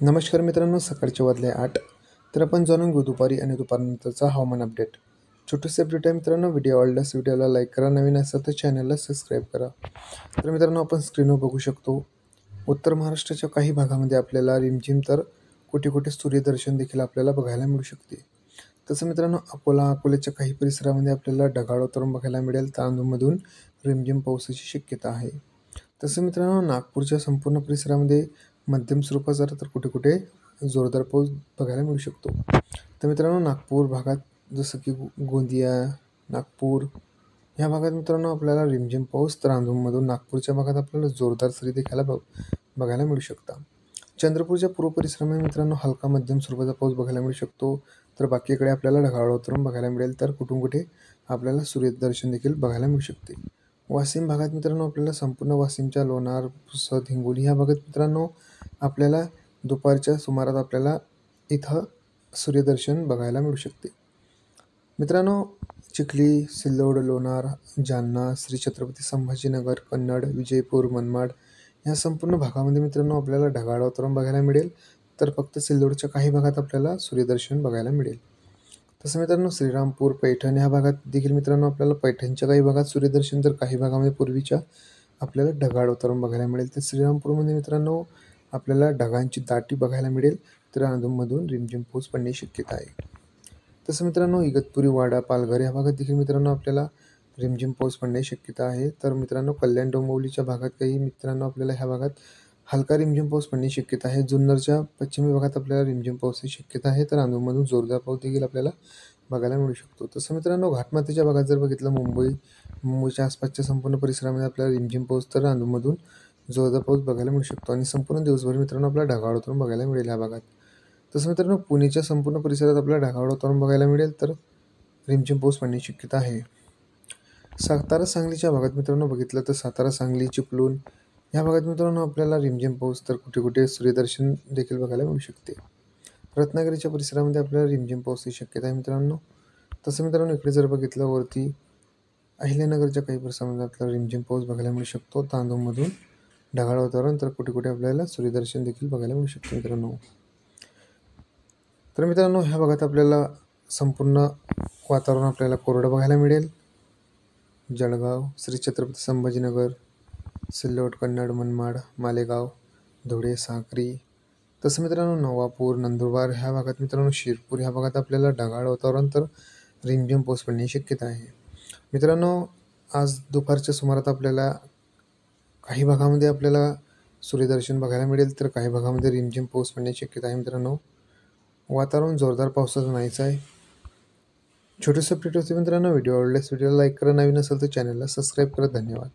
नमस्कार मित्रांनो, सकाळचे वाजले 8. तर आपण जाणून घेऊ दुपारी आणि दुपारनंतरचा हवामान अपडेट. छोटेसे अपडेट आहे मित्रांनो. व्हिडिओ आवडल्यास व्हिडिओला लाईक करा, नवीन असेल तर चॅनलला सबस्क्राईब करा. तर मित्रांनो, आपण स्क्रीनवर बघू शकतो, उत्तर महाराष्ट्राच्या काही भागामध्ये आपल्याला रिमझिम तर कुठे कुठे सूर्यदर्शन देखील आपल्याला बघायला मिळू शकते. तसं मित्रांनो, अकोल्याच्या काही परिसरामध्ये आपल्याला ढगाळ वातावरण बघायला मिळेल. तांदूळमधून रिमझिम पावसाची शक्यता आहे. तसं मित्रांनो, नागपूरच्या संपूर्ण परिसरामध्ये मध्यम स्वरूपाचा तर कुठे कुठे जोरदार पाऊस बघायला मिळू शकतो. तर मित्रांनो, नागपूर भागात जसं की गोंदिया, नागपूर ह्या भागात मित्रांनो आपल्याला रिमझिम पाऊस, तर अंधूनमधून नागपूरच्या भागात आपल्याला जोरदार सरी देखील बघायला मिळू शकता. चंद्रपूरच्या पूर्व परिसरामध्ये मित्रांनो हलका मध्यम स्वरूपाचा पाऊस बघायला मिळू शकतो. तर बाकीकडे आपल्याला ढगाळ वातावरण बघायला मिळेल. तर कुठून कुठे आपल्याला सूर्यदर्शन देखील बघायला मिळू शकते. वाशिम भागात मित्रांनो आपल्याला संपूर्ण वाशिमच्या लोणार, पुसद, हिंगोली ह्या भागात मित्रांनो आपल्याला दुपारच्या सुमारास आपल्याला इथं सूर्यदर्शन बघायला मिळू शकते. मित्रांनो, चिखली, सिल्लोड, लोणार, जालना, श्री छत्रपती संभाजीनगर, कन्नड, विजयपूर, मनमाड या संपूर्ण भागामध्ये मित्रांनो आपल्याला ढगाळ वातावरण बघायला मिळेल. तर फक्त सिल्लोडच्या काही भागात आपल्याला सूर्यदर्शन बघायला मिळेल. तसं मित्रांनो, श्रीरामपूर, पैठण ह्या भागात देखील मित्रांनो आपल्याला पैठणच्या काही भागात सूर्यदर्शन, तर काही भागामध्ये पूर्वीच्या आपल्याला ढगाळ वातावरण बघायला मिळेल. तर श्रीरामपूरमध्ये मित्रांनो आपल्याला ढगांची दाटी बघायला मिळेल. तर अधूनमधून रिमझिम पाऊस पडण्याची शक्यता आहे. तसं मित्रांनो, इगतपुरी, वाडा, पालघर या भागात देखील मित्रांनो आपल्याला रिमझिम पाऊस पडण्याची शक्यता आहे. तर मित्रांनो, कल्याण डोंबिवलीच्या भागात काही मित्रांनो आपल्याला ह्या भागात हलका रिमझिम पाऊस पडण्याची शक्यता आहे. जुन्नरच्या पश्चिमी भागात आपल्याला रिमझिम पावसाची शक्यता आहे. तर अधूनमधून जोरदार पाऊस देखील आपल्याला बघायला मिळू शकतो. तसं मित्रांनो, घाटमाथ्याच्या भागात जर बघितलं, मुंबईच्या आसपासच्या संपूर्ण परिसरामध्ये आपल्याला रिमझिम पाऊस, तर अधूनमधून जोरदार पाऊस बघायला मिळू शकतो. आणि संपूर्ण दिवसभर मित्रांनो आपल्याला ढगाळ वातावरण बघायला मिळेल ह्या भागात. तसं मित्रांनो, पुणेच्या संपूर्ण परिसरात आपल्याला ढगाळ वातावरण बघायला मिळेल. तर रिमझिम पाऊस पडण्याची शक्यता आहे. सातारा, सांगलीच्या भागात मित्रांनो बघितलं तर सातारा, सांगली, चिपळूण या भागात मित्रांनो आपल्याला रिमझिम पाऊस, तर कुठे कुठे सूर्यदर्शन देखील बघायला मिळू शकते. रत्नागिरीच्या परिसरामध्ये आपल्याला रिमझिम पावसाची शक्यता आहे मित्रांनो. तसं मित्रांनो, इकडे जर बघितलं वरती अहिल्यानगरच्या काही परिसरामध्ये आपल्याला रिमझिम पाऊस बघायला मिळू शकतो. तांदूळमधून ढगाळ वातावरण, तर कुठे कुठे आपल्याला सूर्यदर्शन देखील बघायला मिळू शकते मित्रांनो. तर मित्रांनो, ह्या भागात आपल्याला संपूर्ण वातावरण आपल्याला कोरडं बघायला मिळेल. जळगाव, श्री छत्रपती संभाजीनगर, सिल्लोड, कन्नड, मनमाड, मालेगाव, धुळे, साक्री. तसं मित्रांनो, नवापूर, नंदुरबार ह्या भागात मित्रांनो, शिरपूर ह्या भागात आपल्याला ढगाळ वातावरण, तर रिमझिम पाऊस पडण्याची शक्यता आहे. मित्रांनो, आज दुपारच्या सुमारास आपल्याला काही भागामध्ये आपल्याला सूर्यदर्शन बघायला मिळेल. तर काही भागामध्ये रिमझिम पाऊस पडण्याची शक्यता आहे मित्रांनो. वातावरण जोरदार पावसाचं नाहीच आहे. छोटेसे अपडेट होते मित्रांनो. व्हिडिओ आवडल्यास व्हिडिओला लाईक करा, नवीन असेल तर चॅनलला सबस्क्राईब करा. धन्यवाद.